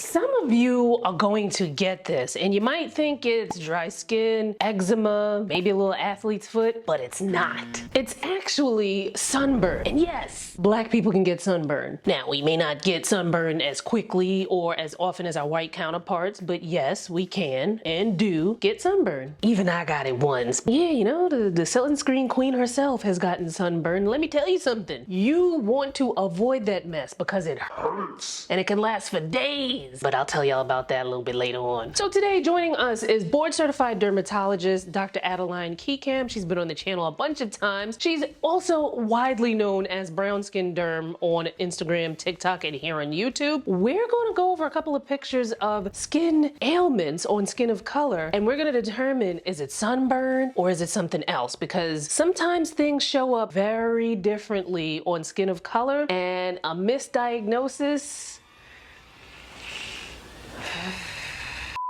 Some of you are going to get this, and you might think it's dry skin, eczema, maybe a little athlete's foot, but it's not. It's actually sunburn. And yes, black people can get sunburn. Now, we may not get sunburn as quickly or as often as our white counterparts, but yes, we can and do get sunburn. Even I got it once. Yeah, you know, the silent screen queen herself has gotten sunburn. Let me tell you something. You want to avoid that mess because it hurts and it can last for days. But I'll tell y'all about that a little bit later on. So today joining us is board certified dermatologist Dr. Adeline Keekamp. She's been on the channel a bunch of times. She's also widely known as Brown Skin Derm on Instagram, TikTok, and here on YouTube. We're going to go over a couple of pictures of skin ailments on Skin of Color, and we're going to determine, is it sunburn or is it something else? Because sometimes things show up very differently on Skin of Color, and a misdiagnosis.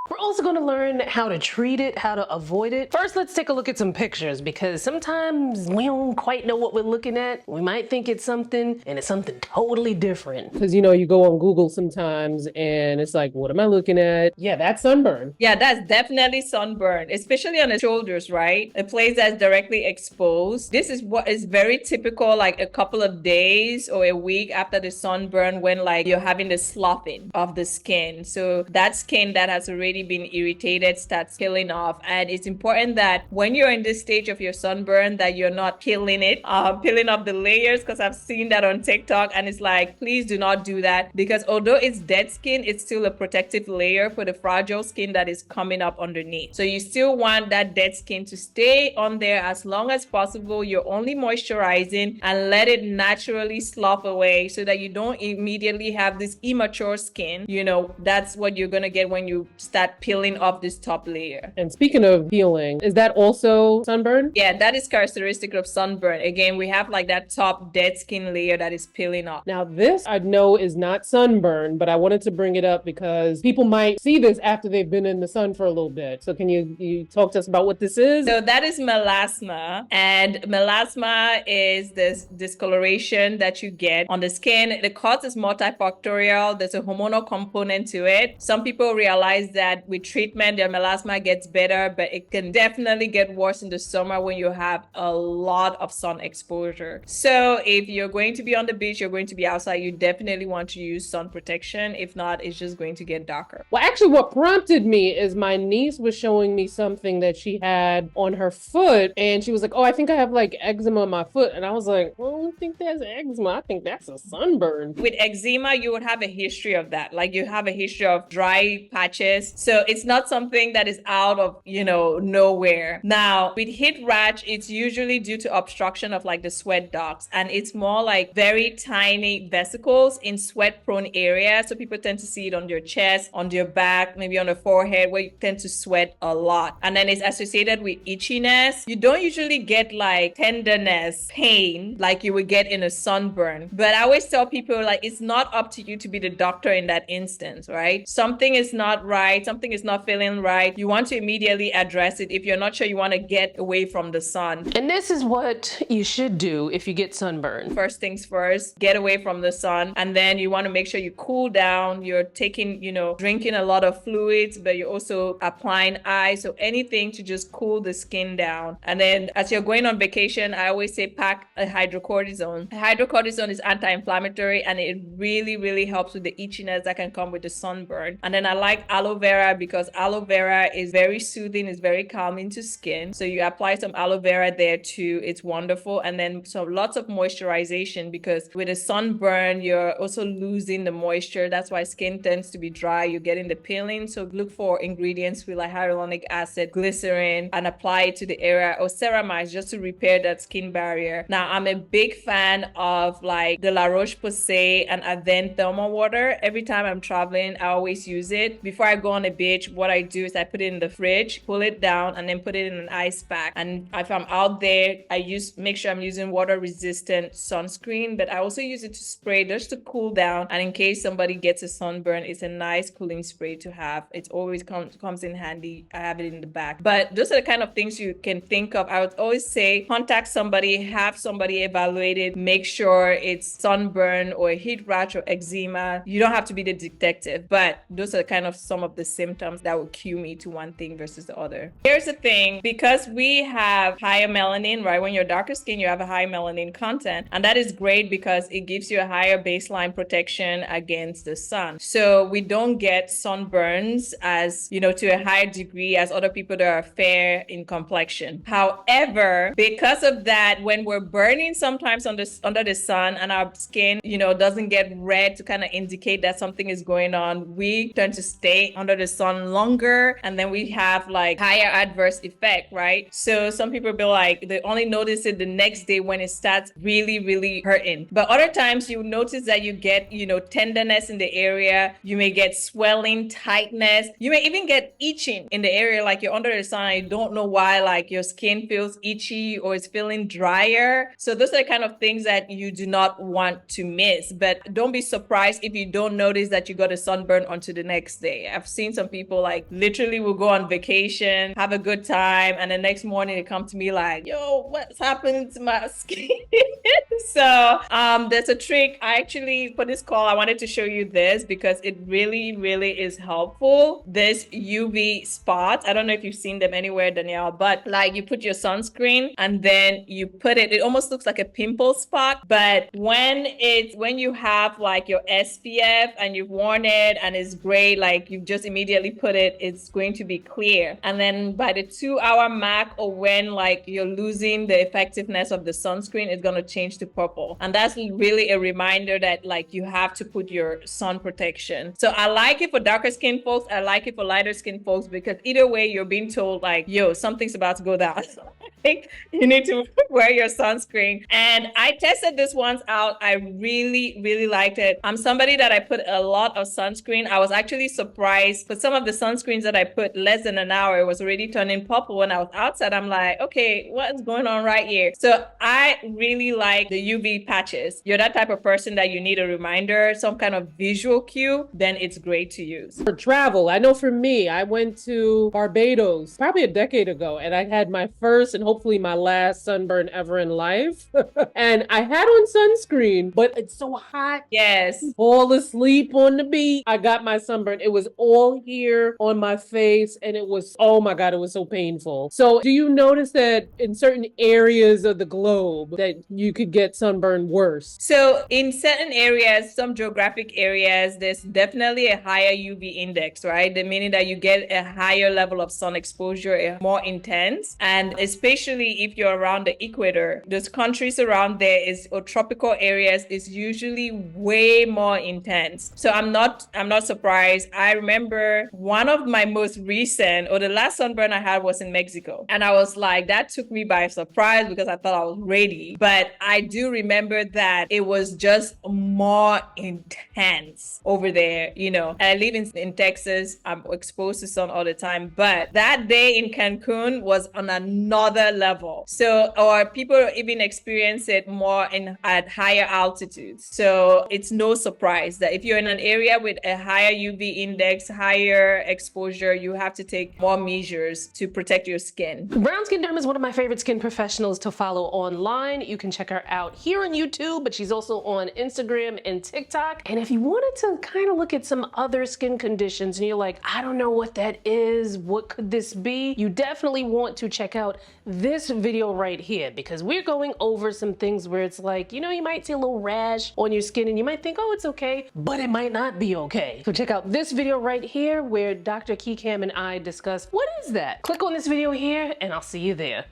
We're also going to learn how to treat it, how to avoid it. First, let's take a look at some pictures because sometimes we don't quite know what we're looking at. We might think it's something and it's something totally different. Because you know, you go on Google sometimes and it's like, what am I looking at? Yeah, that's sunburn. Yeah, that's definitely sunburn, especially on the shoulders, right? A place that's directly exposed. This is what is very typical, like a couple of days or a week after the sunburn when like you're having the sloughing of the skin. So that skin that has already been irritated starts peeling off, and it's important that when you're in this stage of your sunburn that you're not peeling it, peeling off the layers, because I've seen that on TikTok and it's like, please do not do that, because although it's dead skin, it's still a protective layer for the fragile skin that is coming up underneath. So you still want that dead skin to stay on there as long as possible. You're only moisturizing and let it naturally slough away so that you don't immediately have this immature skin. You know, that's what you're gonna get when you start peeling off this top layer. And speaking of peeling, is that also sunburn? Yeah, that is characteristic of sunburn. Again, we have like that top dead skin layer that is peeling off. Now this I know is not sunburn, but I wanted to bring it up because people might see this after they've been in the sun for a little bit. So can you talk to us about what this is? So that is melasma, and melasma is this discoloration that you get on the skin. The cause is multifactorial. There's a hormonal component to it. Some people realize that with treatment, their melasma gets better, but it can definitely get worse in the summer when you have a lot of sun exposure. So if you're going to be on the beach, you're going to be outside, you definitely want to use sun protection. If not, it's just going to get darker. Well, actually what prompted me is my niece was showing me something that she had on her foot, and she was like, oh, I think I have like eczema on my foot. And I was like, well, I don't think that's eczema. I think that's a sunburn. With eczema, you would have a history of that. Like you have a history of dry patches. So it's not something that is out of, you know, nowhere. Now, with heat rash, it's usually due to obstruction of like the sweat ducts, and it's more like very tiny vesicles in sweat-prone areas. So people tend to see it on their chest, on their back, maybe on the forehead, where you tend to sweat a lot. And then it's associated with itchiness. You don't usually get like tenderness, pain, like you would get in a sunburn. But I always tell people, like, it's not up to you to be the doctor in that instance, right? Something is not right. Something is not feeling right. You want to immediately address it. If you're not sure, you want to get away from the sun. And this is what you should do if you get sunburn. First things first, get away from the sun. And then you want to make sure you cool down. You're taking, you know, drinking a lot of fluids, but you're also applying ice. So anything to just cool the skin down. And then as you're going on vacation, I always say pack a hydrocortisone. Hydrocortisone is anti-inflammatory, and it really, really helps with the itchiness that can come with the sunburn. And then I like aloe vera because aloe vera is very soothing, it's very calming to skin. So you apply some aloe vera there too. It's wonderful. And then so lots of moisturization, because with a sunburn, you're also losing the moisture. That's why skin tends to be dry. You're getting the peeling. So look for ingredients with like hyaluronic acid, glycerin, and apply it to the area, or ceramides just to repair that skin barrier. Now, I'm a big fan of like the La Roche-Posay and Avène thermal water. Every time I'm traveling, I always use it. Before I go on a beach, what I do is I put it in the fridge, pull it down, and then put it in an ice pack. And if I'm out there, make sure I'm using water resistant sunscreen, but I also use it to spray just to cool down. And in case somebody gets a sunburn, it's a nice cooling spray to have. It always comes in handy. I have it in the back. But those are the kind of things you can think of. I would always say contact somebody, have somebody evaluated, make sure it's sunburn or heat rash or eczema. You don't have to be the detective, but those are kind of some of the symptoms that will cue me to one thing versus the other. Here's the thing, because we have higher melanin, right? When you're darker skin, you have a high melanin content, and that is great because it gives you a higher baseline protection against the sun. So we don't get sunburns as, to a higher degree as other people that are fair in complexion. However, because of that, when we're burning sometimes under the sun and our skin, doesn't get red to kind of indicate that something is going on, we tend to stay under the sun longer, and then we have like higher adverse effect, right? So some people be like, they only notice it the next day when it starts really, really hurting. But other times you notice that you get, tenderness in the area. You may get swelling, tightness. You may even get itching in the area, like you're under the sun and you don't know why, like your skin feels itchy or it's feeling drier. So those are the kind of things that you do not want to miss. But don't be surprised if you don't notice that you got a sunburn onto the next day. I've seen some people like literally will go on vacation, have a good time, and the next morning they come to me like, yo, what's happened to my skin? So there's a trick. I actually, for this call, I wanted to show you this because it really, really is helpful. This UV spot, I don't know if you've seen them anywhere, Danielle, but like you put your sunscreen and then you put it almost looks like a pimple spot. But when you have like your SPF and you've worn it and it's gray, like you just immediately put it, it's going to be clear. And then by the 2-hour mark, or when like you're losing the effectiveness of the sunscreen, it's going to change to purple. And that's really a reminder that like you have to put your sun protection. So I like it for darker skin folks. I like it for lighter skin folks, because either way you're being told like, yo, something's about to go down. You need to wear your sunscreen. And I tested this once out. I really, really liked it. I'm somebody that I put a lot of sunscreen. I was actually surprised for some of the sunscreens that I put less than an hour, it was already turning purple when I was outside. I'm like, okay, what's going on right here? So I really like the UV patches. You're that type of person that you need a reminder, some kind of visual cue, then it's great to use. For travel, I know for me, I went to Barbados probably a decade ago, and I had my first and hopefully my last sunburn ever in life. And I had on sunscreen, but it's so hot. Yes. Fall asleep on the beach. I got my sunburn. It was all here on my face, and it was, oh my God, it was so painful. So do you notice that in certain areas of the globe that you could get sunburn worse? So in certain areas, some geographic areas, there's definitely a higher UV index, right? The meaning that you get a higher level of sun exposure, more intense. And especially if you're around the equator, those countries around there or tropical areas is usually way more intense. So I'm not surprised. I remember one of my most recent, or the last sunburn I had was in Mexico. And I was like, that took me by surprise because I thought I was ready. But I do remember that it was just more intense over there. I live in Texas. I'm exposed to sun all the time. But that day in Cancun was on another level. So, or people even experience it more at higher altitudes. So it's no surprise that if you're in an area with a higher UV index, higher exposure, you have to take more measures to protect your skin. Brown Skin Derm is one of my favorite skin professionals to follow online. You can check her out here on YouTube, but she's also on Instagram and TikTok. And if you wanted to kind of look at some other skin conditions and you're like, I don't know what that is, what could this be? You definitely want to check out this video right here, because we're going over some things where it's like, you might see a little rash on your skin and you might think, oh, it's okay, but it might not be okay. So check out this video right here where Dr. Keycam and I discuss what is that. Click on this video here and I'll see you there.